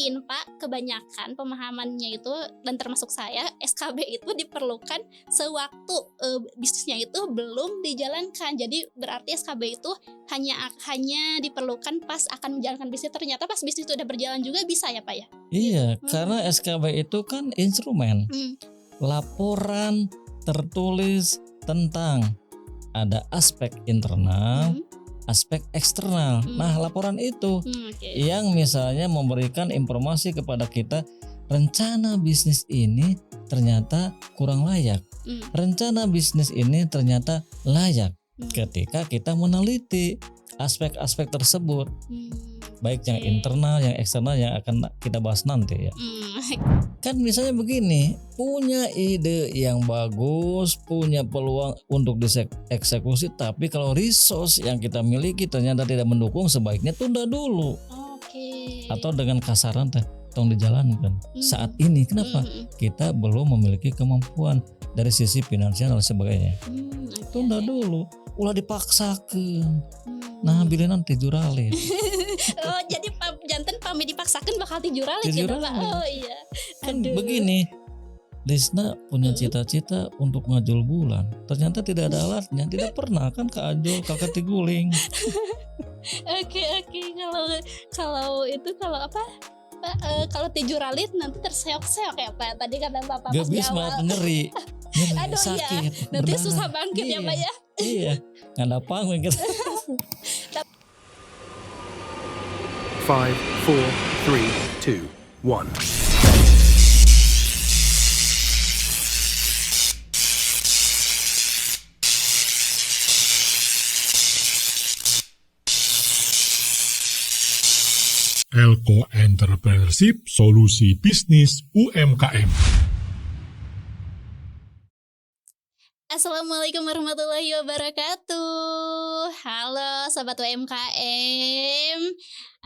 Pak, kebanyakan pemahamannya itu dan termasuk saya, SKB itu diperlukan sewaktu, bisnisnya itu belum dijalankan. Jadi berarti SKB itu hanya diperlukan pas akan menjalankan bisnis, ternyata pas bisnis itu udah berjalan juga bisa ya, Pak, ya? Iya, Gitu. karena SKB itu kan instrumen. Laporan tertulis tentang ada aspek internal, aspek eksternal. Nah, laporan itu yang misalnya memberikan informasi kepada kita, rencana bisnis ini ternyata kurang layak. Rencana bisnis ini ternyata layak ketika kita meneliti aspek-aspek tersebut. Baik yang internal, yang eksternal yang akan kita bahas nanti ya. Kan misalnya begini, punya ide yang bagus, punya peluang untuk dieksekusi, tapi kalau resource yang kita miliki ternyata tidak mendukung, sebaiknya tunda dulu. Atau dengan kasaran tong dijalankan. Saat ini kenapa? Kita belum memiliki kemampuan dari sisi finansial dan sebagainya. Tunda dulu, ulah dipaksakan. Nah, bilinan tijuralit. Oh, jadi janten pami dipaksakan bakal tijuralit ya, Pak? Oh iya. Kan begini, Lisna punya cita-cita untuk ngajul bulan. Ternyata tidak ada alatnya, tidak pernah kan keajul kakak tiguling. Oke. Kalau itu kalau apa? Pak, kalau tijuralit nanti terseok-seok ya, Pak. Tadi kata Bapak pas Gak bisa, nyeri, aduh, sakit. Iya. Nanti berdarah. susah bangkit ya, Pak ya. Iya, nggak ada panggung gitu. 5, 4, 3, 2, 1. Elko Entrepreneurship, solusi bisnis UMKM. Assalamualaikum warahmatullahi wabarakatuh. Halo Sobat UMKM.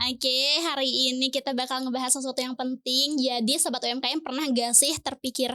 Oke, hari ini kita bakal ngebahas sesuatu yang penting. Jadi Sobat UMKM pernah gak sih berpikir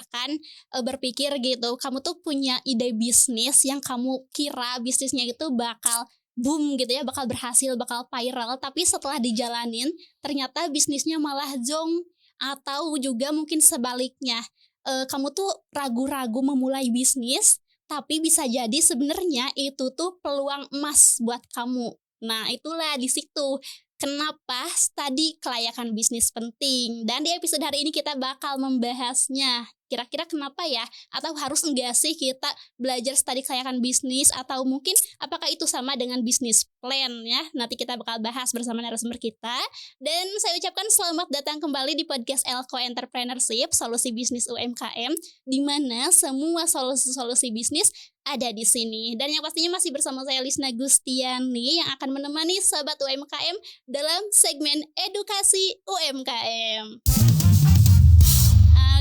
gitu, kamu tuh punya ide bisnis yang kamu kira bisnisnya itu bakal boom gitu ya, bakal berhasil, bakal viral, tapi setelah dijalanin ternyata bisnisnya malah zonk. Atau juga mungkin sebaliknya, kamu tuh ragu-ragu memulai bisnis, tapi bisa jadi sebenarnya itu tuh peluang emas buat kamu. Nah, itulah di situ kenapa studi kelayakan bisnis penting. Dan di episode hari ini kita bakal membahasnya. Kira-kira kenapa ya? Atau harus enggak sih kita belajar studi kelayakan bisnis? Atau mungkin apakah itu sama dengan bisnis plan ya? Nanti kita bakal bahas bersama narasumber kita. Dan saya ucapkan selamat datang kembali di podcast Elko Entrepreneurship, solusi bisnis UMKM, di mana semua solusi bisnis ada di sini. Dan yang pastinya masih bersama saya Lisna Gustiani yang akan menemani Sobat UMKM dalam segmen edukasi UMKM.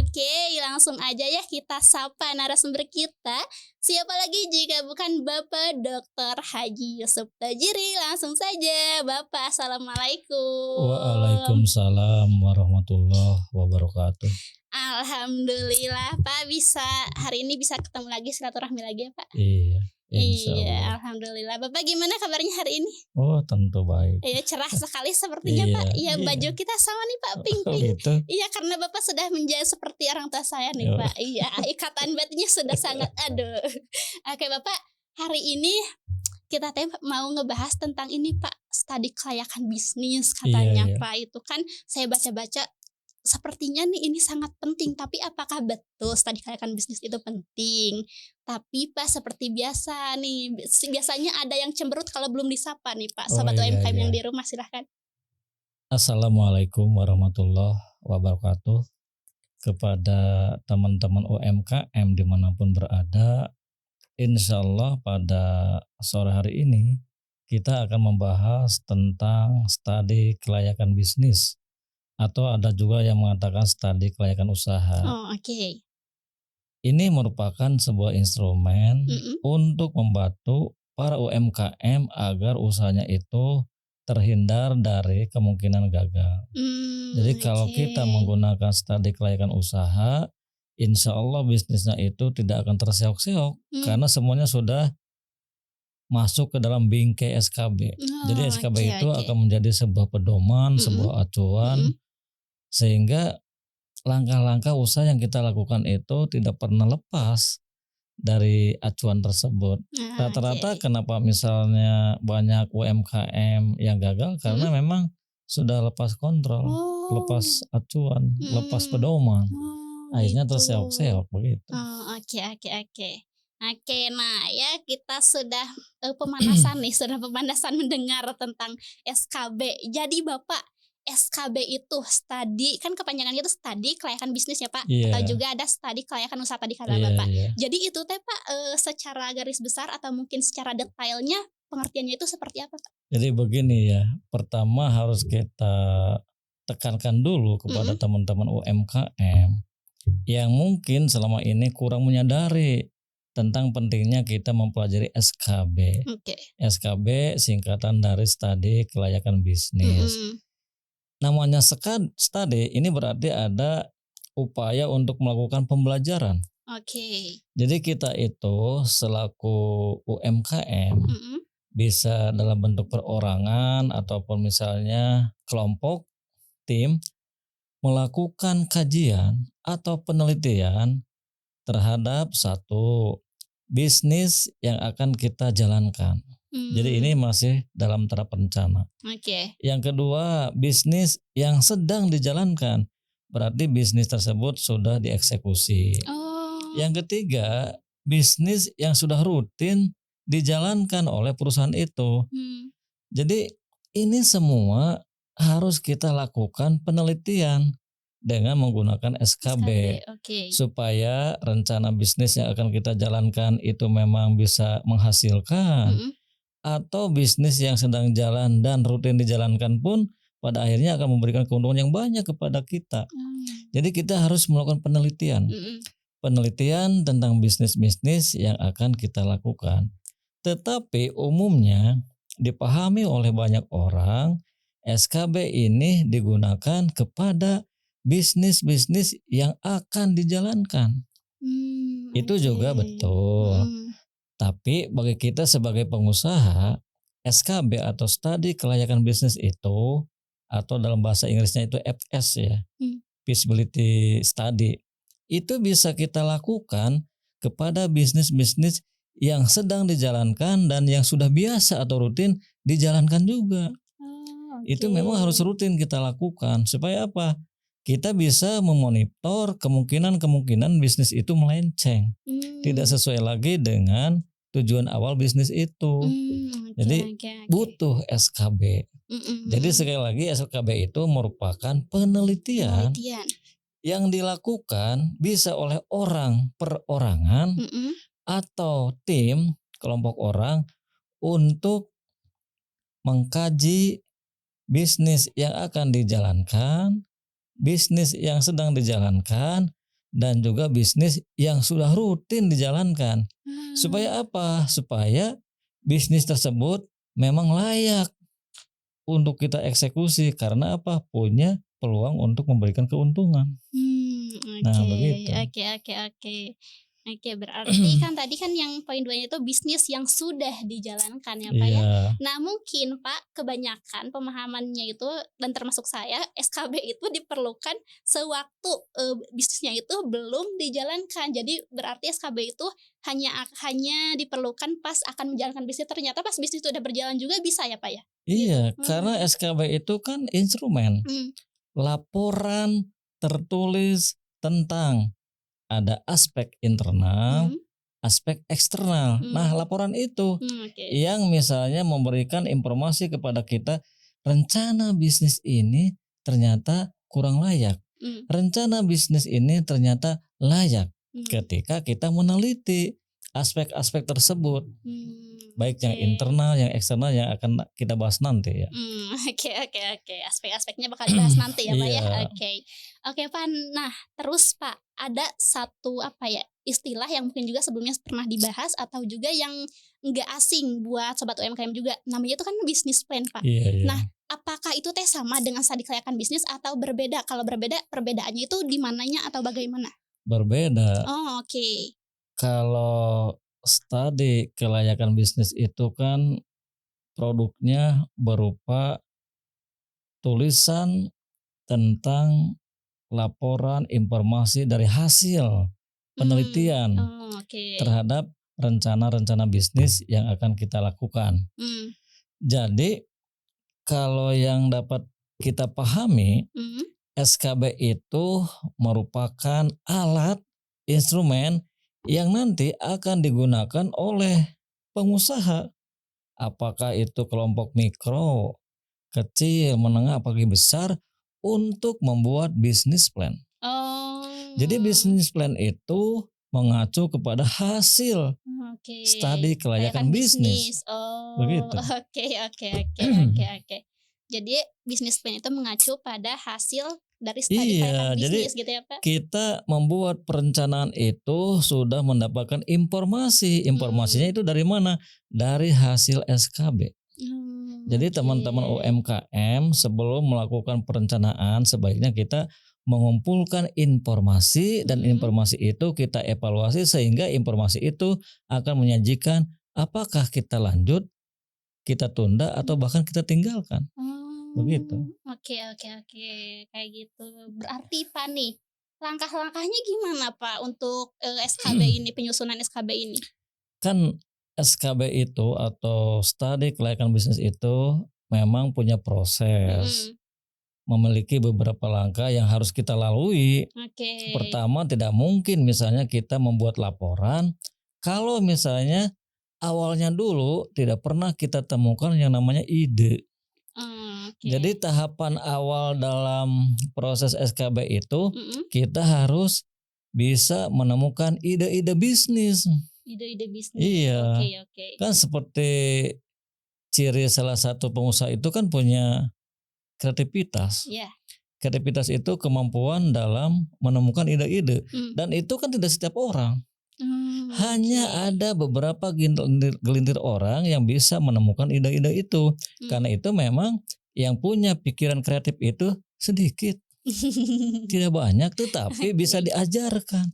Oke, langsung aja ya kita sapa narasumber kita. Siapa lagi jika bukan Bapak Dr. Haji Yusuf Tajiri. Langsung saja Bapak, Assalamualaikum. Waalaikumsalam warahmatullahi wabarakatuh. Alhamdulillah Pak, hari ini bisa ketemu lagi, silaturahmi lagi ya Pak. Iya, alhamdulillah. Bapak gimana kabarnya hari ini? Oh, tentu baik. Iya, cerah sekali sepertinya Pak. Iya, baju kita sama nih Pak, pink-pink. Gitu. Iya, karena Bapak sudah menjadi seperti orang tua saya nih Pak. Iya, ikatan batinnya sudah sangat aduh. Oke Bapak, hari ini kita mau ngebahas tentang ini Pak, studi kelayakan bisnis katanya Pak. Itu kan saya baca-baca sepertinya nih ini sangat penting, tapi apakah betul studi kelayakan bisnis itu penting? Tapi Pak, seperti biasa nih, biasanya ada yang cemberut kalau belum disapa nih Pak. Sobat UMKM yang di rumah silahkan. Assalamualaikum warahmatullahi wabarakatuh. Kepada teman-teman UMKM dimanapun berada, insya Allah pada sore hari ini kita akan membahas tentang studi kelayakan bisnis. Atau ada juga yang mengatakan studi kelayakan usaha. Oh, oke. Ini merupakan sebuah instrumen untuk membantu para UMKM agar usahanya itu terhindar dari kemungkinan gagal. Jadi kalau kita menggunakan studi kelayakan usaha, insya Allah bisnisnya itu tidak akan terseok-seok karena semuanya sudah masuk ke dalam bingkai SKB. Jadi SKB itu akan menjadi sebuah pedoman, sebuah acuan Sehingga langkah-langkah usaha yang kita lakukan itu tidak pernah lepas dari acuan tersebut. Rata-rata Oke. kenapa misalnya banyak UMKM yang gagal karena Mhm. memang sudah lepas kontrol, Oh. lepas acuan, lepas Mhm. pedoman. Oh, Akhirnya gitu. terseok-seok begitu. Oh, oke oke oke. Oke, nah ya kita sudah, pemanasan nih, sudah pemanasan mendengar tentang SKB. Jadi Bapak, SKB itu studi kan kepanjangannya itu studi kelayakan bisnis ya, Pak? Atau Iya, juga ada studi kelayakan usaha tadi kata iya, Bapak. iya. Jadi itu teh Pak, secara garis besar atau mungkin secara detailnya pengertiannya itu seperti apa, Pak? Jadi begini ya, pertama harus kita tekankan dulu kepada Mhm, teman-teman UMKM yang mungkin selama ini kurang menyadari tentang pentingnya kita mempelajari SKB. oke. SKB singkatan dari Studi Kelayakan Bisnis. Mhm, Namanya study ini berarti ada upaya untuk melakukan pembelajaran. oke. Jadi kita itu selaku UMKM Mhm, bisa dalam bentuk perorangan ataupun misalnya kelompok, tim melakukan kajian atau penelitian terhadap satu bisnis yang akan kita jalankan. Jadi ini mmm, masih dalam tahap rencana. oke. Yang kedua, bisnis yang sedang dijalankan. Berarti bisnis tersebut sudah dieksekusi. Oh, Yang ketiga, bisnis yang sudah rutin dijalankan oleh perusahaan itu. mmm. Jadi ini semua harus kita lakukan penelitian dengan menggunakan SKB, SKB oke. supaya rencana bisnis yang akan kita jalankan itu memang bisa menghasilkan Mhm. atau bisnis yang sedang jalan dan rutin dijalankan pun pada akhirnya akan memberikan keuntungan yang banyak kepada kita. Mmm, Jadi kita harus melakukan penelitian, mhm. penelitian tentang bisnis-bisnis yang akan kita lakukan. Tetapi umumnya dipahami oleh banyak orang, SKB ini digunakan kepada bisnis-bisnis yang akan dijalankan. Itu Oke. juga betul. Mhm, Tapi bagi kita sebagai pengusaha, SKB atau Studi Kelayakan Bisnis itu atau dalam bahasa Inggrisnya itu FS ya, mmm. Feasibility Study. Itu bisa kita lakukan kepada bisnis-bisnis yang sedang dijalankan dan yang sudah biasa atau rutin dijalankan juga. Oh, Itu oke. memang harus rutin kita lakukan supaya apa? Kita bisa memonitor kemungkinan-kemungkinan bisnis itu melenceng, tidak Mmm, sesuai lagi dengan tujuan awal bisnis itu. oke Jadi oke oke. butuh SKB. Mhm Jadi mhm. sekali lagi SKB itu merupakan penelitian Penelitian. yang dilakukan bisa oleh orang perorangan Mhm. atau tim kelompok orang untuk mengkaji bisnis yang akan dijalankan, bisnis yang sedang dijalankan, dan juga bisnis yang sudah rutin dijalankan. Ah, Supaya apa? Supaya bisnis tersebut memang layak untuk kita eksekusi karena apa? Punya peluang untuk memberikan keuntungan. Nah, oke begitu. oke oke oke. Oke, berarti kan tadi kan yang poin 2-nya itu bisnis yang sudah dijalankan ya, Pak, ya. Iya, Nah, mungkin Pak, kebanyakan pemahamannya itu dan termasuk saya, SKB itu diperlukan sewaktu, bisnisnya itu belum dijalankan. Jadi berarti SKB itu hanya diperlukan pas akan menjalankan bisnis, ternyata pas bisnis itu udah berjalan juga bisa ya, Pak, ya? Gitu? iya, karena SKB itu kan instrumen Mmm, laporan tertulis tentang ada aspek internal, mhm, aspek eksternal. Nah, mmm, laporan itu oke, yang misalnya memberikan informasi kepada kita, rencana bisnis ini ternyata kurang layak. mmm, Rencana bisnis ini ternyata layak mmm, ketika kita meneliti aspek-aspek tersebut, baik yang oke. internal, yang eksternal yang akan kita bahas nanti ya. Oke oke oke, aspek-aspeknya bakal dibahas nanti ya, Pak, ya? Iya, Oke. Oke, Pak, nah terus, Pak, ada satu, apa ya, istilah yang mungkin juga sebelumnya pernah dibahas atau juga yang nggak asing buat sobat UMKM juga, namanya itu kan bisnis plan, Pak. iya, iya. Nah, apakah itu teh sama dengan studi kelayakan bisnis atau berbeda? Kalau berbeda, perbedaannya itu di mananya atau bagaimana? Berbeda. Oh, oke. Kalau studi kelayakan bisnis itu kan produknya berupa tulisan tentang laporan informasi dari hasil penelitian Oke. terhadap rencana-rencana bisnis yang akan kita lakukan. Jadi kalau yang dapat kita pahami, SKB itu merupakan alat instrumen yang nanti akan digunakan oleh pengusaha. Apakah itu kelompok mikro, kecil, menengah, apalagi besar, untuk membuat bisnis plan. Jadi bisnis plan itu mengacu kepada hasil studi kelayakan bisnis. Begitu. Oke. Jadi bisnis plan itu mengacu pada hasil dari studi kelayakan bisnis gitu ya Pak? Kita membuat perencanaan itu sudah mendapatkan informasi. Informasinya itu dari mana? Dari hasil SKB. Jadi teman-teman UMKM sebelum melakukan perencanaan sebaiknya kita mengumpulkan informasi dan informasi itu kita evaluasi sehingga informasi itu akan menyajikan apakah kita lanjut, kita tunda atau bahkan kita tinggalkan. Begitu. Oke. Kayak gitu. Berarti Pak nih, langkah-langkahnya gimana Pak untuk SKB ini, penyusunan SKB ini? Kan SKB itu atau studi kelayakan bisnis itu memang punya proses. Memiliki beberapa langkah yang harus kita lalui. Pertama, tidak mungkin misalnya kita membuat laporan kalau misalnya awalnya dulu tidak pernah kita temukan yang namanya ide. Jadi tahapan awal dalam proses SKB itu kita harus bisa menemukan ide-ide bisnis. Ide-ide bisnis. Iya. Kan seperti ciri salah satu pengusaha itu kan punya kreativitas. Kreativitas itu kemampuan dalam menemukan ide-ide dan itu kan tidak setiap orang. Hanya ada beberapa gelintir orang yang bisa menemukan ide-ide itu. Karena itu memang yang punya pikiran kreatif itu sedikit. Tidak banyak tetapi bisa diajarkan.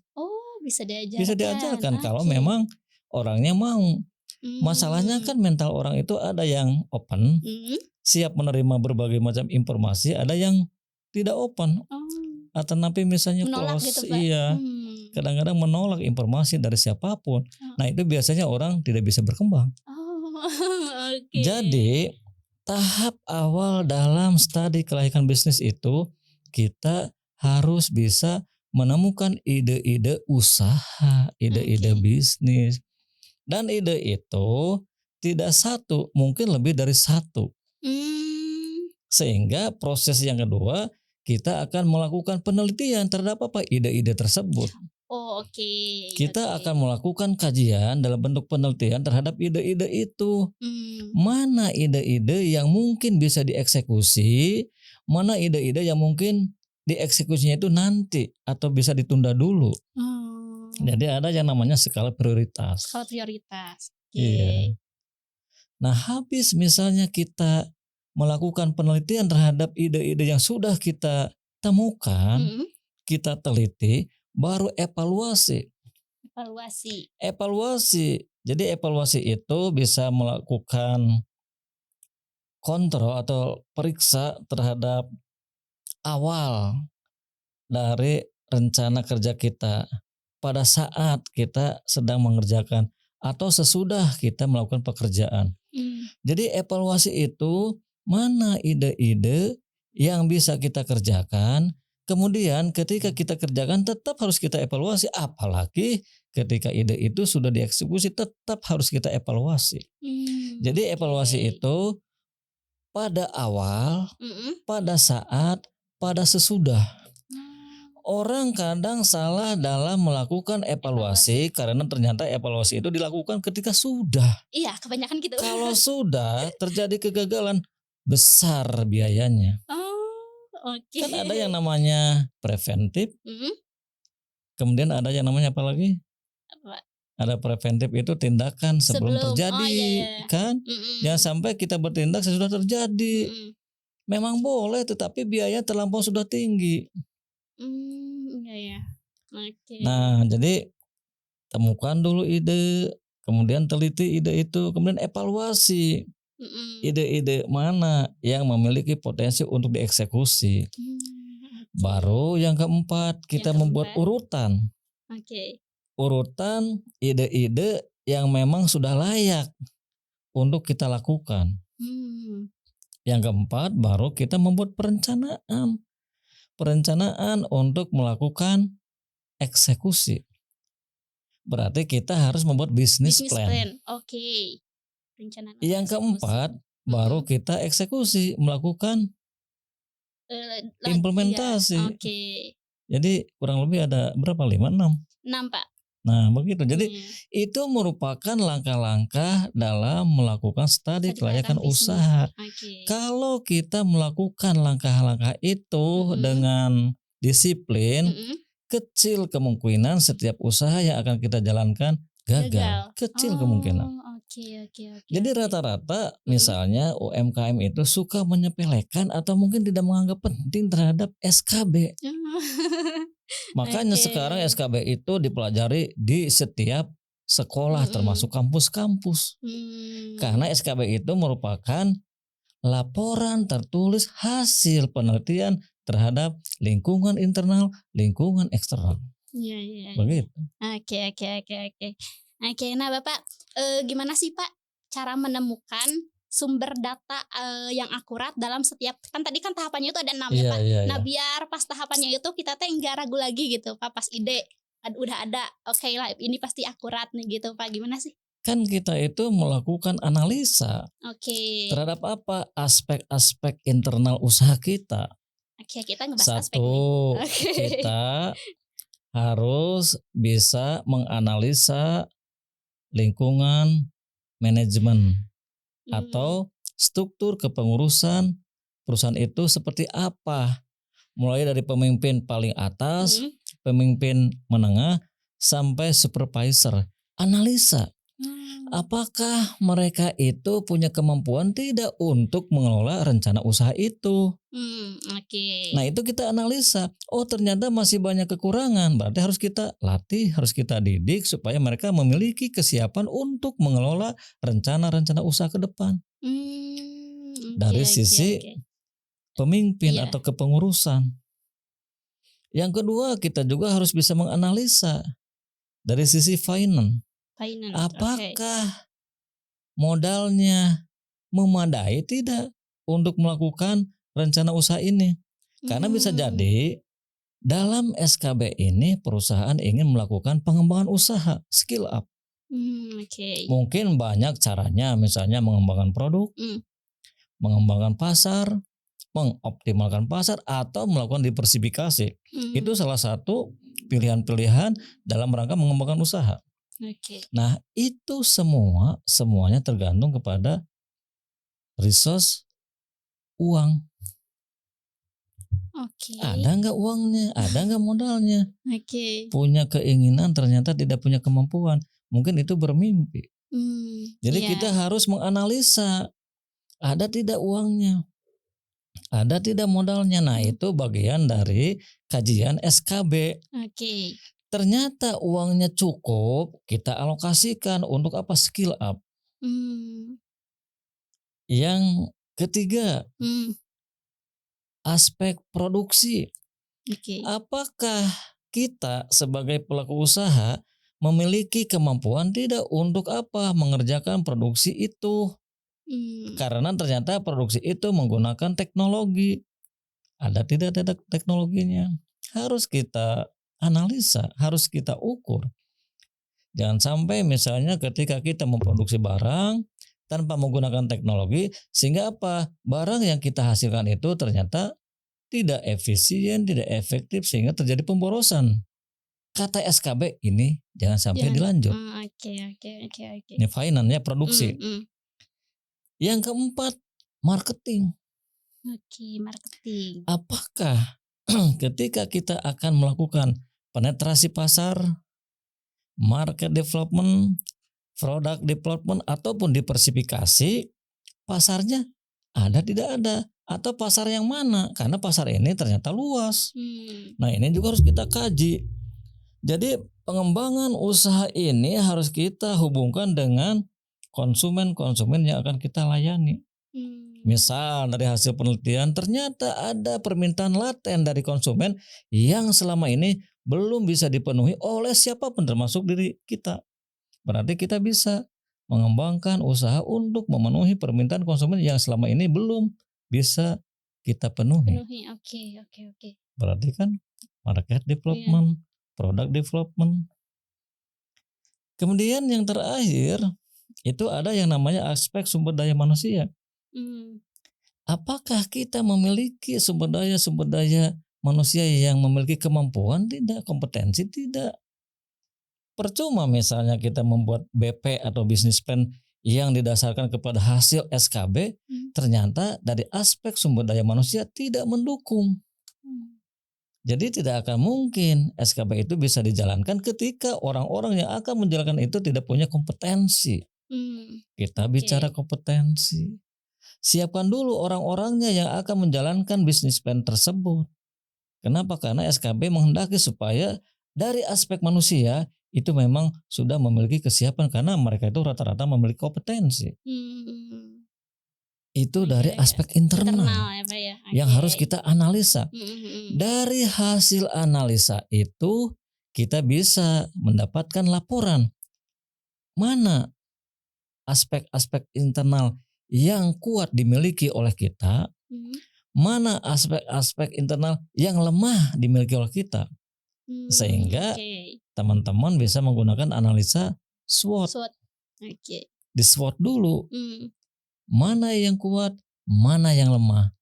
Bisa diajarkan kalau memang orangnya mau. Masalahnya kan mental orang itu ada yang open, siap menerima berbagai macam informasi, ada yang tidak open. Atau nanti misalnya menolak close, gitu, Pak. kadang-kadang menolak informasi dari siapapun. Nah itu biasanya orang tidak bisa berkembang. Jadi tahap awal dalam studi kelayakan bisnis itu kita harus bisa menemukan ide-ide usaha, ide-ide bisnis. Dan ide itu tidak satu, mungkin lebih dari satu. Sehingga proses yang kedua kita akan melakukan penelitian terhadap apa ide-ide tersebut. Kita akan melakukan kajian dalam bentuk penelitian terhadap ide-ide itu. Mana ide-ide yang mungkin bisa dieksekusi, mana ide-ide yang mungkin dieksekusinya itu nanti atau bisa ditunda dulu. Jadi ada yang namanya skala prioritas. Iya. Nah, habis misalnya kita melakukan penelitian terhadap ide-ide yang sudah kita temukan, kita teliti, baru evaluasi. Jadi evaluasi itu bisa melakukan kontrol atau periksa terhadap awal dari rencana kerja kita pada saat kita sedang mengerjakan atau sesudah kita melakukan pekerjaan. Jadi evaluasi itu mana ide-ide yang bisa kita kerjakan. Kemudian ketika kita kerjakan tetap harus kita evaluasi, apalagi ketika ide itu sudah dieksekusi tetap harus kita evaluasi. Jadi evaluasi itu pada awal, pada saat, pada sesudah. Orang kadang salah dalam melakukan evaluasi karena ternyata evaluasi itu dilakukan ketika sudah. Iya, kebanyakan gitu. Kalau sudah terjadi kegagalan besar biayanya. Kan ada yang namanya preventif. Kemudian ada yang namanya apa lagi? Ada preventif itu tindakan sebelum terjadi, kan? Jangan sampai kita bertindak sesudah terjadi. Memang boleh, tetapi biaya terlampau sudah tinggi. Nah, jadi temukan dulu ide, kemudian teliti ide itu, kemudian evaluasi. Ide-ide mana yang memiliki potensi untuk dieksekusi. Baru yang keempat kita Yang membuat keempat. urutan. Oke. Urutan ide-ide yang memang sudah layak untuk kita lakukan. Yang keempat baru kita membuat perencanaan. Perencanaan untuk melakukan eksekusi. Berarti kita harus membuat business Business plan. plan. Oke. Perencanaan untuk Yang eksekusi. keempat baru kita eksekusi, melakukan implementasi. Ya. Oke. Jadi kurang lebih ada berapa? 5, 6. 6 Pak. Nah begitu. Jadi Iya. itu merupakan langkah-langkah dalam melakukan studi Studi kelayakan kelayakan bisnis. usaha. Oke. Kalau kita melakukan langkah-langkah itu dengan disiplin, kecil kemungkinan setiap usaha yang akan kita jalankan gagal. Kecil kemungkinan. Oke. Jadi rata-rata misalnya UMKM itu suka menyepelekan atau mungkin tidak menganggap penting terhadap SKB. Makanya Oke. sekarang SKB itu dipelajari di setiap sekolah termasuk kampus-kampus. Karena SKB itu merupakan laporan tertulis hasil penelitian terhadap lingkungan internal, lingkungan eksternal. Iya. Begitu. Oke. Oke, nah Bapak gimana sih Pak cara menemukan sumber data yang akurat dalam setiap, kan tadi kan tahapannya itu ada 6 ya Pak. Nah biar pas tahapannya itu kita teh nggak ragu lagi gitu Pak, pas ide udah ada, oke lah ini pasti akurat nih gitu Pak, gimana sih? Kan kita itu melakukan analisa Oke. terhadap apa aspek-aspek internal usaha kita. Oke, kita ngebahas aspek nih. Satu, Oke. kita harus bisa menganalisa lingkungan manajemen atau struktur kepengurusan perusahaan itu seperti apa. Mulai dari pemimpin paling atas, pemimpin menengah, sampai supervisor. Analisa. Apakah mereka itu punya kemampuan tidak untuk mengelola rencana usaha itu? Oke. Nah itu kita analisa. Oh ternyata masih banyak kekurangan. Berarti harus kita latih, harus kita didik supaya mereka memiliki kesiapan untuk mengelola rencana-rencana usaha ke depan. Dari sisi pemimpin atau kepengurusan. Yang kedua kita juga harus bisa menganalisa dari sisi finance. Apakah modalnya memadai tidak untuk melakukan rencana usaha ini? Karena bisa jadi dalam SKB ini perusahaan ingin melakukan pengembangan usaha, skill up. Mungkin banyak caranya, misalnya mengembangkan produk, mengembangkan pasar, mengoptimalkan pasar, atau melakukan diversifikasi. Itu salah satu pilihan-pilihan dalam rangka mengembangkan usaha. Nah itu semuanya tergantung kepada resource uang. Ada nggak uangnya, ada nggak modalnya. Punya keinginan ternyata tidak punya kemampuan, mungkin itu bermimpi. Jadi kita harus menganalisa ada tidak uangnya, ada tidak modalnya. Nah itu bagian dari kajian SKB. Ternyata uangnya cukup, kita alokasikan untuk apa? Skill up. Yang ketiga, aspek produksi. Apakah kita sebagai pelaku usaha memiliki kemampuan tidak untuk apa? Mengerjakan produksi itu. Karena ternyata produksi itu menggunakan teknologi. Ada tidak teknologinya? Harus kita analisa, harus kita ukur. Jangan sampai misalnya ketika kita memproduksi barang tanpa menggunakan teknologi, sehingga apa? Barang yang kita hasilkan itu ternyata tidak efisien, tidak efektif, sehingga terjadi pemborosan. Kata SKB ini jangan sampai dilanjut. Ini finance, produksi. Yang keempat, marketing. Marketing. Apakah ketika kita akan melakukan penetrasi pasar, market development, product development, ataupun diversifikasi, pasarnya ada tidak ada, atau pasar yang mana? Karena pasar ini ternyata luas. Nah ini juga harus kita kaji. Jadi pengembangan usaha ini harus kita hubungkan dengan konsumen-konsumen yang akan kita layani. Misal dari hasil penelitian ternyata ada permintaan laten dari konsumen yang selama ini belum bisa dipenuhi oleh siapapun termasuk diri kita. Berarti kita bisa mengembangkan usaha untuk memenuhi permintaan konsumen yang selama ini belum bisa kita penuhi. Oke. Berarti kan market development, product development. Kemudian yang terakhir itu ada yang namanya aspek sumber daya manusia. Apakah kita memiliki sumber daya manusia yang memiliki kemampuan? Tidak, kompetensi tidak. Percuma misalnya kita membuat BP atau business plan yang didasarkan kepada hasil SKB, ternyata dari aspek sumber daya manusia tidak mendukung. Jadi tidak akan mungkin SKB itu bisa dijalankan ketika orang-orang yang akan menjalankan itu tidak punya kompetensi. Kita bicara kompetensi. Siapkan dulu orang-orangnya yang akan menjalankan bisnis plan tersebut. Kenapa? Karena SKB menghendaki supaya dari aspek manusia itu memang sudah memiliki kesiapan karena mereka itu rata-rata memiliki kompetensi. Itu dari aspek internal ya Pak ya. yang harus kita analisa. Dari hasil analisa itu kita bisa mendapatkan laporan mana aspek-aspek internal yang kuat dimiliki oleh kita, mana aspek-aspek internal yang lemah dimiliki oleh kita. Sehingga teman-teman bisa menggunakan analisa SWOT. Di SWOT dulu. Mana yang kuat, mana yang lemah.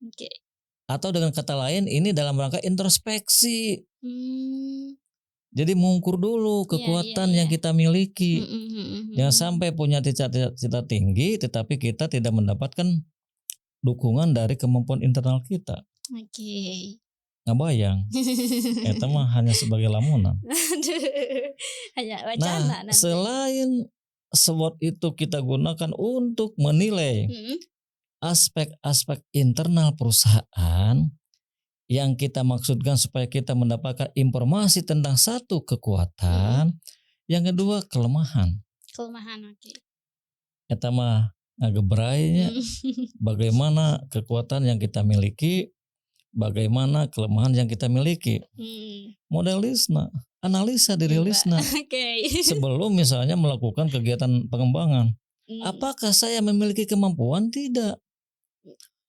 Atau dengan kata lain ini dalam rangka introspeksi. Jadi mengukur dulu kekuatan yang kita miliki. Jangan sampai punya cita-cita tinggi tetapi kita tidak mendapatkan dukungan dari kemampuan internal kita. Nggak bayang. Itu mah hanya sebagai lamunan. Hanya wacana nanti. Selain SWOT itu kita gunakan untuk menilai aspek-aspek internal perusahaan yang kita maksudkan supaya kita mendapatkan informasi tentang satu kekuatan, yang kedua kelemahan. Eta mah ngagebrainya bagaimana kekuatan yang kita miliki, bagaimana kelemahan yang kita miliki. Model Lisna, analisa diri Lisna. Sebelum misalnya melakukan kegiatan pengembangan. Apakah saya memiliki kemampuan? Tidak.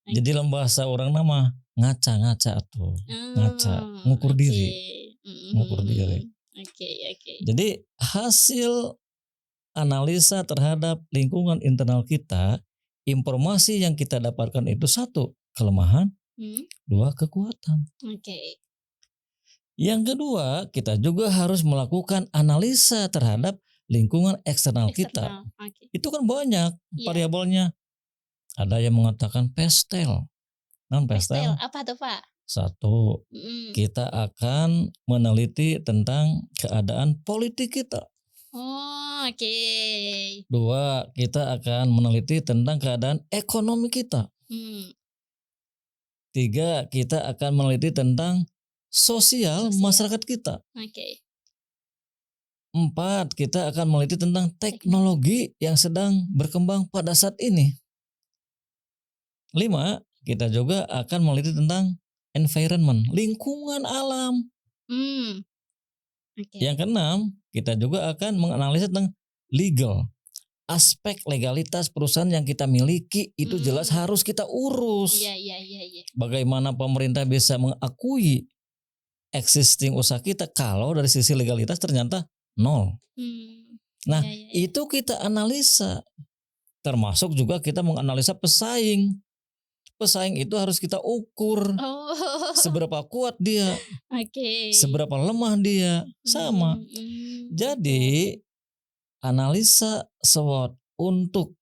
Jadi dalam bahasa orang nama ngaca tuh. Ngaca, ngukur diri. Ngukur diri. Jadi hasil analisa terhadap lingkungan internal kita, informasi yang kita dapatkan itu satu, kelemahan, dua, kekuatan. Yang kedua, kita juga harus melakukan analisa terhadap lingkungan eksternal kita. Itu kan banyak variabelnya. Ada yang mengatakan pestel. Pestel apa tuh Pak? Satu, kita akan meneliti tentang keadaan politik kita. Dua, kita akan meneliti tentang keadaan ekonomi kita. Tiga, kita akan meneliti tentang sosial masyarakat kita. Empat, kita akan meneliti tentang teknologi yang sedang berkembang pada saat ini. Lima, kita juga akan meneliti tentang environment, lingkungan alam. Yang keenam, kita juga akan menganalisis tentang legal. Aspek legalitas perusahaan yang kita miliki itu jelas harus kita urus. Bagaimana pemerintah bisa mengakui existing usaha kita kalau dari sisi legalitas ternyata nol. Itu kita analisa. Termasuk juga kita menganalisa pesaing. Pesaing itu harus kita ukur. Seberapa kuat dia. Seberapa lemah dia. Sama. Jadi analisa SWOT untuk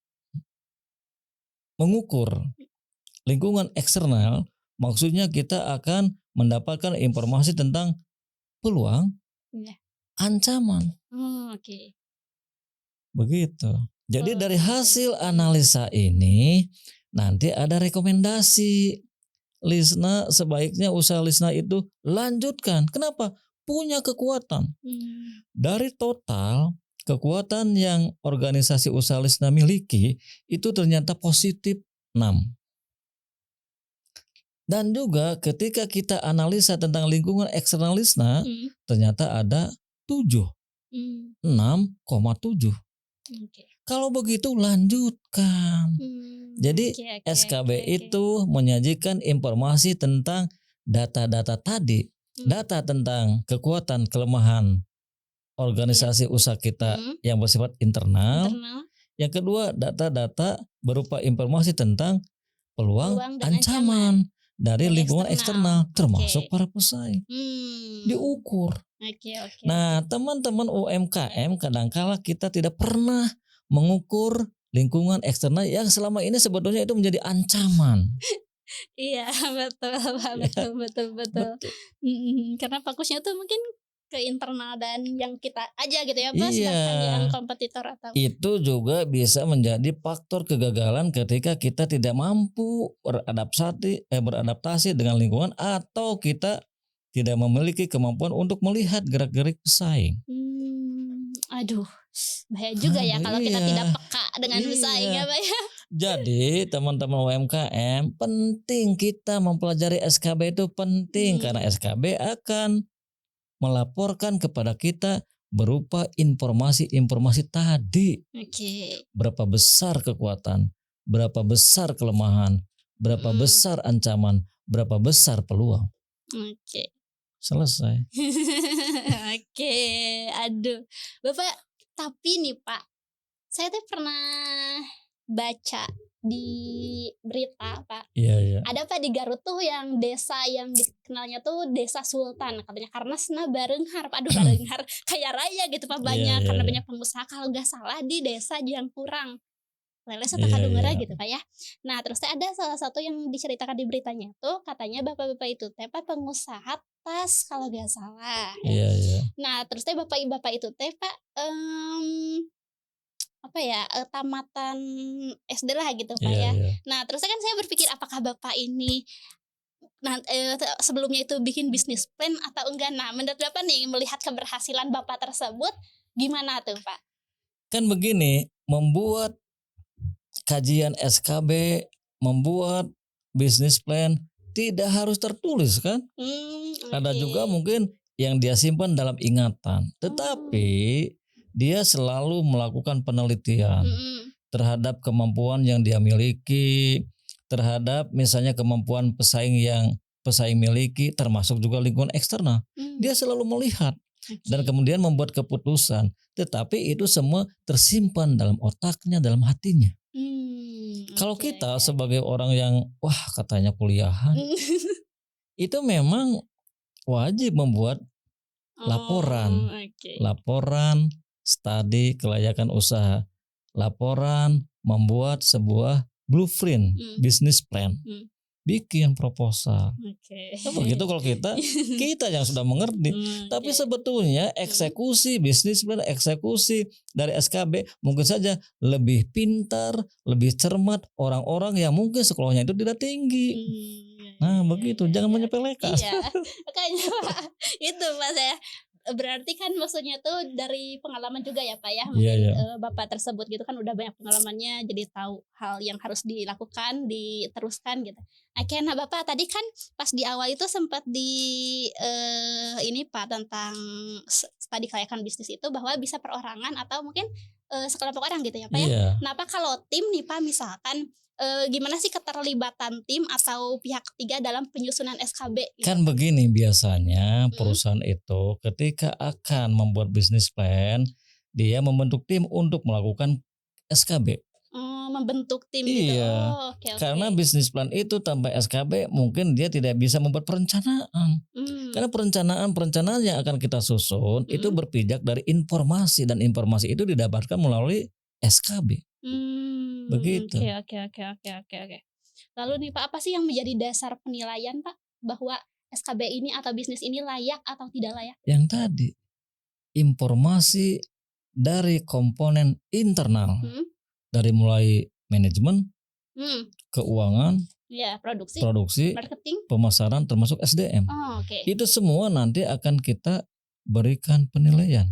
mengukur lingkungan eksternal, maksudnya kita akan mendapatkan informasi tentang peluang, ancaman. Begitu. Jadi dari hasil analisa ini nanti ada rekomendasi. Lisna sebaiknya usaha Lisna itu lanjutkan. Kenapa? Punya kekuatan. Dari total kekuatan yang organisasi usaha Lisna miliki itu ternyata positif 6. Dan juga ketika kita analisa tentang lingkungan eksternalisna, ternyata ada 7, 6,7. Oke. Kalau begitu lanjutkan. Jadi Oke, SKB oke. itu menyajikan informasi tentang data-data tadi. Data tentang kekuatan, kelemahan organisasi usaha kita yang bersifat internal. Yang kedua, data-data berupa informasi tentang peluang dan ancaman dari lingkungan eksternal, termasuk Oke. para pesaing. Diukur. Oke. Nah, teman-teman UMKM kadangkala kita tidak pernah mengukur lingkungan eksternal yang selama ini sebetulnya itu menjadi ancaman. Iya, betul, Pak. Betul. Karena fokusnya tuh mungkin ke internal dan yang kita aja gitu ya, Pak. Sedangkan yang kompetitor atau itu juga bisa menjadi faktor kegagalan ketika kita tidak mampu beradaptasi dengan lingkungan, atau kita tidak memiliki kemampuan untuk melihat gerak-gerik pesaing. Aduh, bahaya juga ya kalau kita tidak peka dengan pesaing ya, Pak ya. Jadi teman-teman UMKM, penting kita mempelajari SKB, itu penting karena SKB akan melaporkan kepada kita berupa informasi-informasi tadi. Oke. Berapa besar kekuatan, berapa besar kelemahan, berapa besar ancaman, berapa besar peluang. Oke. Selesai. Oke, aduh. Bapak, tapi nih Pak, saya tuh pernah baca di berita Pak. Iya. Ada Pak di Garut tuh yang desa yang dikenalnya tuh desa Sultan katanya, karena sena Bareunghar Pak. Aduh, Bareunghar kaya raya gitu Pak, banyak karena banyak pengusaha, kalau nggak salah di desa Jangkurang. Leles atau Kadungera gitu Pak ya. Nah terus ada salah satu yang diceritakan di beritanya tuh, katanya bapak-bapak itu teh Pak pengusaha tas kalau nggak salah. Iya. Nah terus teh bapak itu teh Pak tamatan SD lah gitu Pak ya. Nah terus kan saya berpikir apakah bapak ini sebelumnya itu bikin bisnis plan atau enggak. Nah menurut bapak nih, melihat keberhasilan bapak tersebut gimana tuh Pak? Kan begini, membuat kajian SKB, membuat bisnis plan tidak harus tertulis kan? Ada juga mungkin yang dia simpan dalam ingatan, tetapi dia selalu melakukan penelitian terhadap kemampuan yang dia miliki, terhadap misalnya kemampuan pesaing yang pesaing miliki, termasuk juga lingkungan eksternal. Dia selalu melihat dan kemudian membuat keputusan, tetapi itu semua tersimpan dalam otaknya, dalam hatinya. Kalau kita sebagai orang yang katanya kuliahan, itu memang wajib membuat laporan studi kelayakan usaha, laporan membuat sebuah blueprint, bisnis plan, bikin proposal. Nah, begitu kalau kita yang sudah mengerti. Tapi sebetulnya eksekusi bisnis plan, eksekusi dari SKB mungkin saja lebih pintar, lebih cermat orang-orang yang mungkin sekolahnya itu tidak tinggi. Nah begitu, jangan menyepelekan. Iya, makanya Pak, itu Pak saya. Berarti kan maksudnya tuh dari pengalaman juga ya Pak ya, mungkin Bapak tersebut gitu kan udah banyak pengalamannya, jadi tahu hal yang harus dilakukan, diteruskan gitu. Nah Bapak tadi kan pas di awal itu sempat ini Pak tentang studi kelayakan bisnis itu bahwa bisa perorangan atau mungkin sekelompok orang gitu ya Pak ya. Nah Pak kalau tim nih Pak misalkan gimana sih keterlibatan tim atau pihak ketiga dalam penyusunan SKB gitu? Kan begini, biasanya perusahaan itu ketika akan membuat bisnis plan, dia membentuk tim untuk melakukan SKB. Membentuk tim gitu. Okay. Karena bisnis plan itu tanpa SKB mungkin dia tidak bisa membuat perencanaan. Karena perencanaan yang akan kita susun itu berpijak dari informasi, dan informasi itu didapatkan melalui SKB. Begitu. Oke. Lalu nih Pak, apa sih yang menjadi dasar penilaian Pak bahwa SKB ini atau bisnis ini layak atau tidak layak? Yang tadi, informasi dari komponen internal, dari mulai manajemen, keuangan, produksi, marketing, pemasaran, termasuk SDM. Itu semua nanti akan kita berikan penilaian.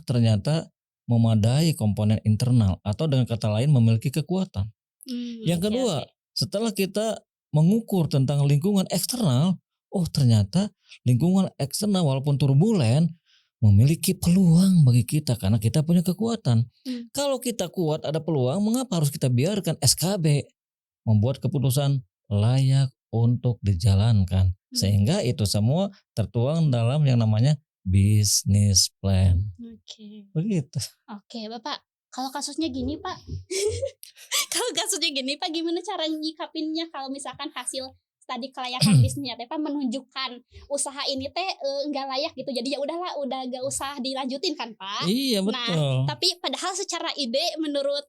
Ternyata memadai komponen internal, atau dengan kata lain memiliki kekuatan. Yang kedua, setelah kita mengukur tentang lingkungan eksternal, oh ternyata lingkungan eksternal walaupun turbulen memiliki peluang bagi kita karena kita punya kekuatan. Kalau kita kuat ada peluang, mengapa harus kita biarkan SKB membuat keputusan layak untuk dijalankan? Sehingga itu semua tertuang dalam yang namanya business plan. Oke. Begitu. Oke, Bapak. Kalau kasusnya gini, Pak. Kalau kasusnya gini, Pak, gimana cara nyikapinnya kalau misalkan hasil studi kelayakan bisnisnya teh Pak menunjukkan usaha ini teh enggak layak gitu. Jadi ya udahlah, udah gak usah dilanjutin kan, Pak. Iya betul. Nah, tapi padahal secara ide menurut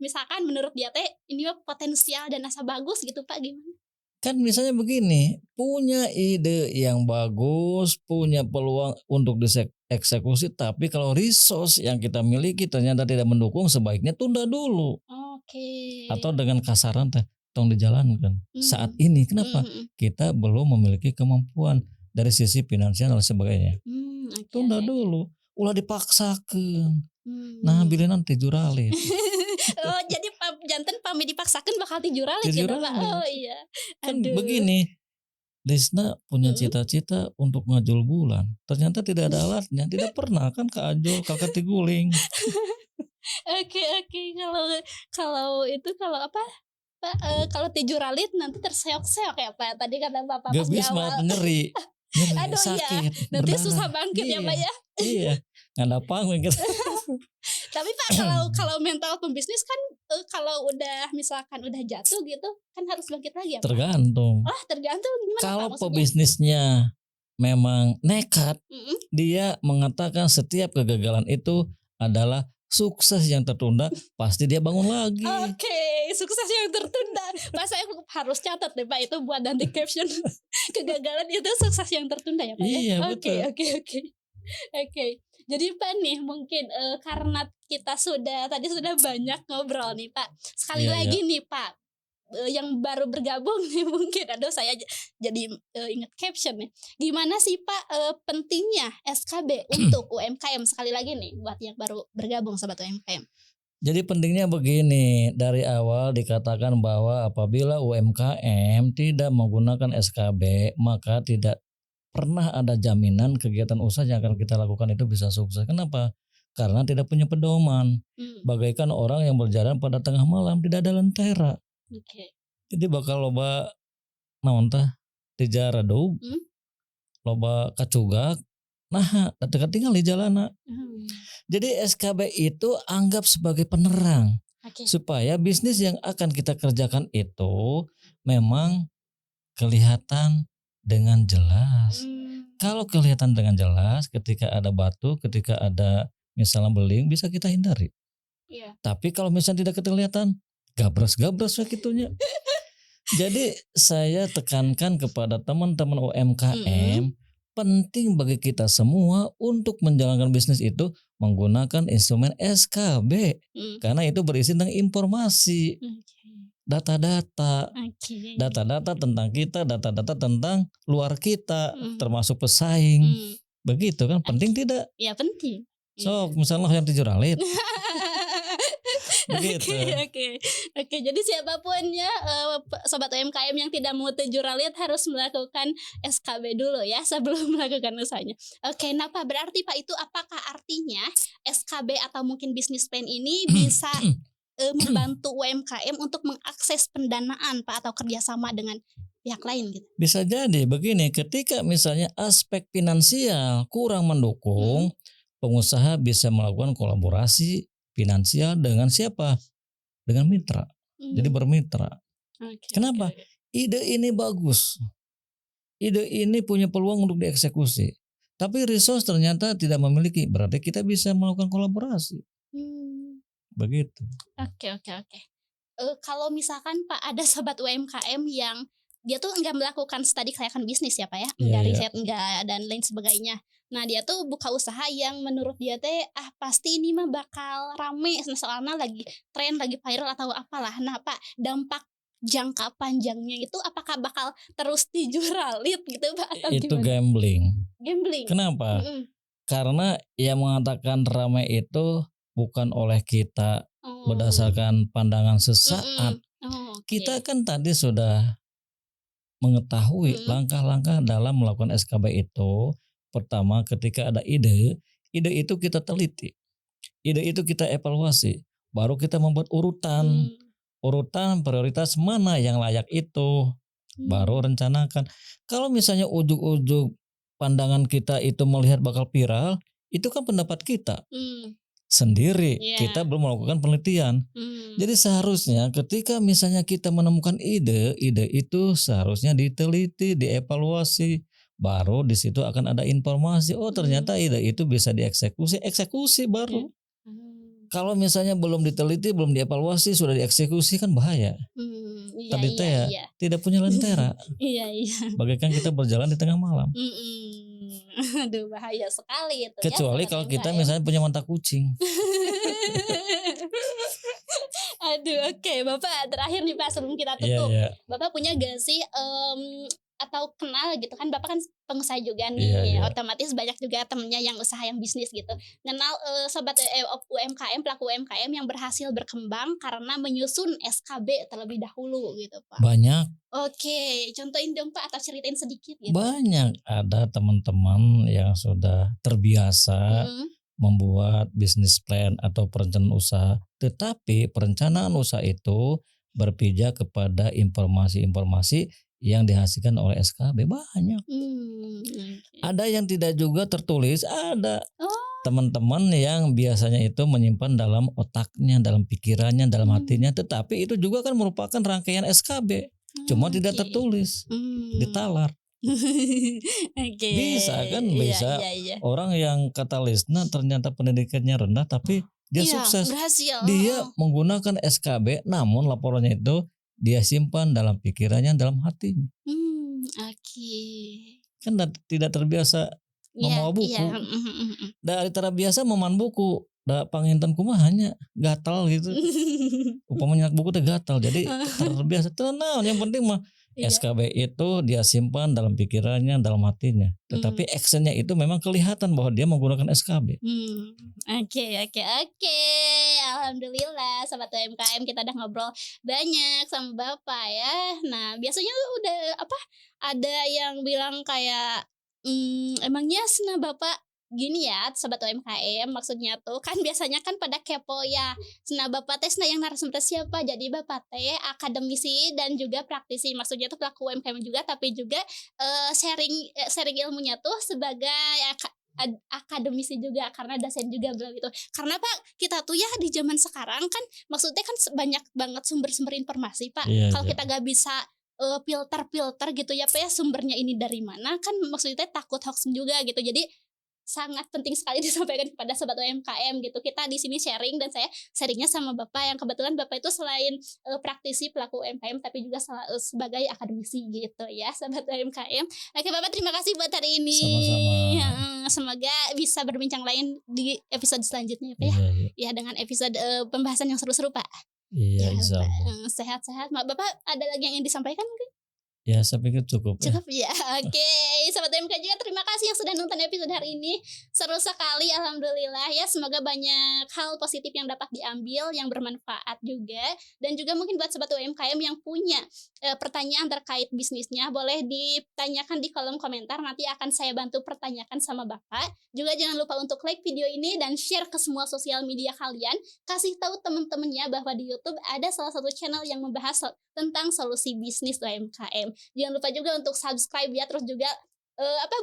dia teh ini mah potensial dan asa bagus gitu, Pak, gimana? Kan misalnya begini, punya ide yang bagus, punya peluang untuk dieksekusi, tapi kalau resource yang kita miliki ternyata tidak mendukung, sebaiknya tunda dulu. Oke. Atau dengan kasaran teh, tong dijalankan. Saat ini kenapa? Kita belum memiliki kemampuan dari sisi finansial dan sebagainya. Tunda dulu, ulah dipaksakan. Nah, bilinan teh juralit. Oh, jadi janten pami dipaksakan bakal tijuralit ya, Pak. Oh iya. Kan begini, Lisna punya cita-cita untuk ngajul bulan. Ternyata tidak ada alatnya, tidak pernah kan keajul, kakak tiguling. Oke. Kalau itu kalau apa? Pak, kalau tijuralit nanti terseok-seok ya, Pak. Tadi kata Bapak pas di awal. Nyeri, Aduh sakit, iya. Nanti berdarah. susah bangkit ya, Pak ya. Iya, nggak ada panggung gitu. Tapi Pak, kalau mental pembisnis kan kalau udah misalkan udah jatuh gitu kan harus bangkit lagi ya, Pak? Tergantung. Tergantung gimana, Kalau Pak, maksudnya? pebisnisnya memang nekat, dia mengatakan setiap kegagalan itu adalah sukses yang tertunda, pasti dia bangun lagi. Oke, sukses yang tertunda. Pak, saya harus catat deh, Pak, itu buat nanti caption. Kegagalan itu sukses yang tertunda ya, Pak ya? Iya, betul. Oke. Jadi Pak nih mungkin karena kita tadi sudah banyak ngobrol nih, Pak. Sekali lagi nih, Pak, yang baru bergabung nih mungkin, aduh saya jadi ingat captionnya. Gimana sih Pak pentingnya SKB untuk UMKM, sekali lagi nih buat yang baru bergabung Sobat UMKM? Jadi pentingnya begini, dari awal dikatakan bahwa apabila UMKM tidak menggunakan SKB, maka tidak pernah ada jaminan kegiatan usaha yang akan kita lakukan itu bisa sukses. Kenapa? Karena tidak punya pedoman. Bagaikan orang yang berjalan pada tengah malam, tidak ada lentera. Jadi bakal loba naon tah tijara daug, loba kacugak, nah dekat tinggal di jalana. Jadi SKB itu anggap sebagai penerang supaya bisnis yang akan kita kerjakan itu memang kelihatan dengan jelas. Kalau kelihatan dengan jelas, ketika ada batu, ketika ada misalnya beling, bisa kita hindari. Tapi kalau misalnya tidak kelihatan, gabras-gabras gitunya. Jadi saya tekankan kepada teman-teman UMKM, penting bagi kita semua untuk menjalankan bisnis itu menggunakan instrumen SKB, karena itu berisi tentang informasi. Data-data tentang kita, data-data tentang luar kita, termasuk pesaing. Begitu kan, penting tidak? Ya penting. So misalnya yang tijuralit. Begitu. Oke. Jadi siapapun ya Sobat UMKM yang tidak mau tijuralit harus melakukan SKB dulu ya sebelum melakukan usahanya. Oke, nah Pak, berarti Pak itu apakah artinya SKB atau mungkin business plan ini bisa membantu UMKM untuk mengakses pendanaan Pak atau kerjasama dengan pihak lain gitu? Bisa jadi begini, ketika misalnya aspek finansial kurang mendukung, pengusaha bisa melakukan kolaborasi finansial dengan siapa? Dengan mitra. Jadi bermitra. Kenapa? Ide ini bagus. Ide ini punya peluang untuk dieksekusi. Tapi resource ternyata tidak memiliki, berarti kita bisa melakukan kolaborasi. Begitu. Oke. Kalau misalkan Pak ada Sobat UMKM yang dia tuh enggak melakukan studi kelayakan bisnis ya Pak ya, enggak riset, enggak dan lain sebagainya. Nah dia tuh buka usaha yang menurut dia teh pasti ini mah bakal rame soalnya lagi tren, lagi viral atau apalah. Nah Pak, dampak jangka panjangnya itu apakah bakal terus dijuralit gitu Pak? Atau Itu gimana? Gambling. Kenapa? Karena yang mengatakan ramai itu bukan oleh kita berdasarkan pandangan sesaat. Kita kan tadi sudah mengetahui langkah-langkah dalam melakukan SKB itu. Pertama, ketika ada ide itu kita teliti, ide itu kita evaluasi, baru kita membuat urutan prioritas mana yang layak itu, baru rencanakan. Kalau misalnya ujug-ujug pandangan kita itu melihat bakal viral, itu kan pendapat kita sendiri, kita belum melakukan penelitian. Jadi seharusnya ketika misalnya kita menemukan ide itu seharusnya diteliti, dievaluasi, baru di situ akan ada informasi, oh ternyata ide itu bisa eksekusi baru. Kalau misalnya belum diteliti, belum dievaluasi, sudah dieksekusi kan bahaya. Tadi tidak punya lentera. Bagaikan kita berjalan di tengah malam. Aduh, bahaya sekali itu. Kecuali kalau kita misalnya punya mata kucing. Aduh, oke. Bapak terakhir nih Pak sebelum kita tutup. Bapak punya gak sih atau kenal gitu kan, Bapak kan pengusaha juga nih, otomatis banyak juga temennya yang usaha yang bisnis gitu, kenal sobat UMKM, pelaku UMKM yang berhasil berkembang karena menyusun SKB terlebih dahulu gitu Pak? Banyak. Oke, contohin dong Pak atau ceritain sedikit gitu. Banyak, ada teman-teman yang sudah terbiasa membuat bisnis plan atau perencanaan usaha, tetapi perencanaan usaha itu berpijak kepada informasi-informasi yang dihasilkan oleh SKB banyak. Ada yang tidak juga tertulis, ada teman-teman yang biasanya itu menyimpan dalam otaknya, dalam pikirannya, dalam hatinya, tetapi itu juga kan merupakan rangkaian SKB, cuma tidak tertulis, ditalar. Bisa kan, bisa. Orang yang katalisna ternyata pendidikannya rendah tapi dia sukses, berhasil. Dia menggunakan SKB namun laporannya itu dia simpan dalam pikirannya, dalam hatinya. Kan tidak terbiasa membawa buku. Dari terbiasa meman buku, da panginten kumaha hanya gatal gitu. Upamanya buku teh gatal, jadi terbiasa. Tenang, yang penting mah SKB itu dia simpan dalam pikirannya, dalam hatinya. Tetapi actionnya itu memang kelihatan bahwa dia menggunakan SKB. Oke. Alhamdulillah Sobat UMKM, kita udah ngobrol banyak sama Bapak ya. Nah biasanya udah ada yang bilang kayak emangnya Bapak gini ya Sobat UMKM, maksudnya tuh kan biasanya kan pada kepo ya, Bapak teh yang narasumber siapa, jadi Bapak teh akademisi dan juga praktisi, maksudnya tuh pelaku UMKM juga, tapi juga sharing ilmunya tuh sebagai akademisi juga, karena dosen juga bilang gitu. Karena Pak, kita tuh ya di zaman sekarang kan maksudnya kan banyak banget sumber-sumber informasi Pak. Kalau kita gak bisa filter gitu ya Pak ya, sumbernya ini dari mana, kan maksudnya takut hoax juga gitu. Jadi sangat penting sekali disampaikan kepada Sobat UMKM gitu. Kita di sini sharing, dan saya sharingnya sama Bapak yang kebetulan Bapak itu selain praktisi pelaku UMKM tapi juga sebagai akademisi gitu ya Sobat UMKM. Oke Bapak, terima kasih buat hari ini. Sama-sama. Semoga bisa berbincang lain di episode selanjutnya Pak ya. Ya dengan episode pembahasan yang seru-seru Pak. Iya, insyaallah. Sehat-sehat. Bapak ada lagi yang ingin disampaikan mungkin? Ya, saya pikir cukup ya. Oke. Sobat UMK juga terima kasih yang sudah nonton episode hari ini. Seru sekali, alhamdulillah ya. Semoga banyak hal positif yang dapat diambil, yang bermanfaat juga. Dan juga mungkin buat Sobat UMKM yang punya pertanyaan terkait bisnisnya, boleh ditanyakan di kolom komentar. Nanti akan saya bantu pertanyakan sama Bapak. Juga jangan lupa untuk like video ini dan share ke semua sosial media kalian. Kasih tahu teman-temannya bahwa di YouTube ada salah satu channel yang membahas tentang solusi bisnis UMKM. Jangan lupa juga untuk subscribe ya, terus juga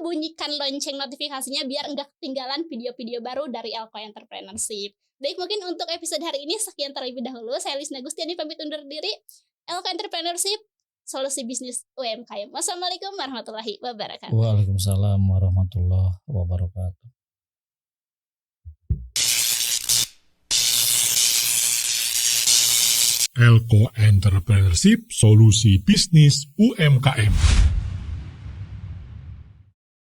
bunyikan lonceng notifikasinya biar enggak ketinggalan video-video baru dari Elko Entrepreneurship. Baik, mungkin untuk episode hari ini sekian terlebih dahulu. Saya Lisna Gustiani pamit undur diri. Elko Entrepreneurship, solusi bisnis UMKM. Wassalamualaikum warahmatullahi wabarakatuh. Waalaikumsalam warahmatullahi wabarakatuh. Elko Entrepreneurship, solusi bisnis UMKM.